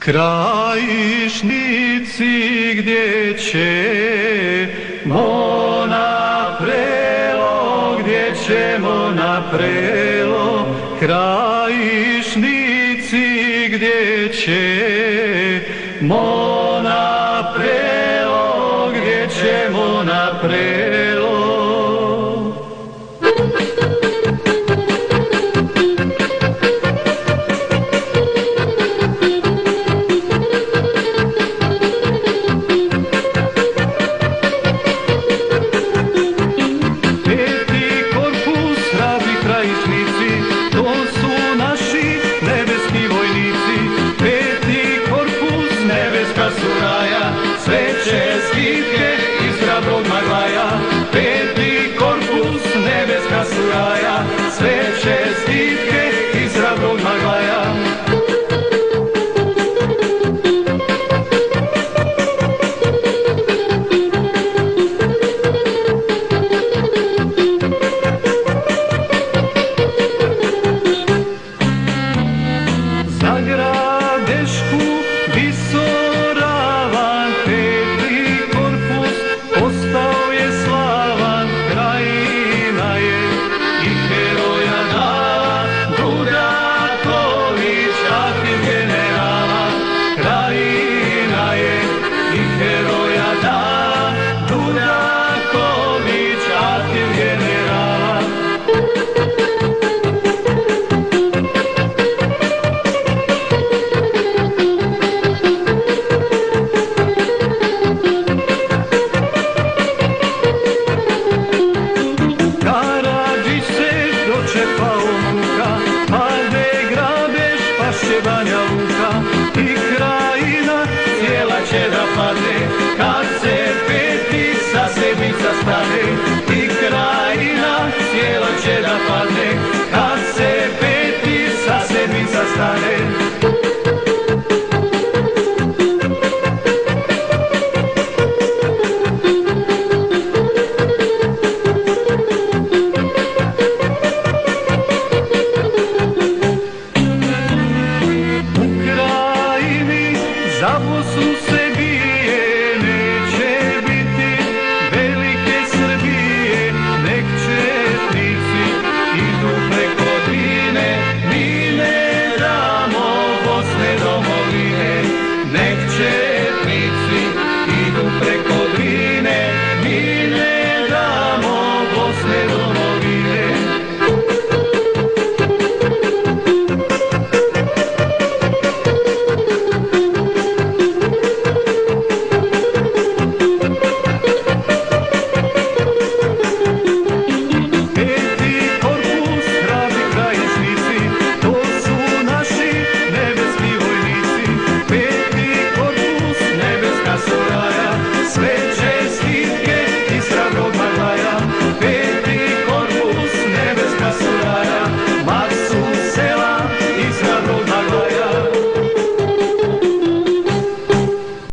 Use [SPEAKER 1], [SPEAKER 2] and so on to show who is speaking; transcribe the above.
[SPEAKER 1] Krajišnici gdje ćemo na prelo, gdje ćemo na prelo, krajišnici gdje ćemo na prelo, gdje ćemo na prelo. Sve čestitke iz hrabrog Maglaja, peti korpus, nebeska suraja. Sve čestitke iz hrabrog Maglaja. Za Gradešku visoravan, peti korpus postao je slavan. Krajina je i heroja dala, Dudaković, aktiv generala. Krajina je i heroja dala, Dudaković, aktiv generala. Dočepao muka, pade Grabeš, pašće Banja Luka i Krajina cijela će da padne kad se peti sa sedmica stane. I Krajina cijela će da padne kad se peti sa sedmica stane. Za Bosnu se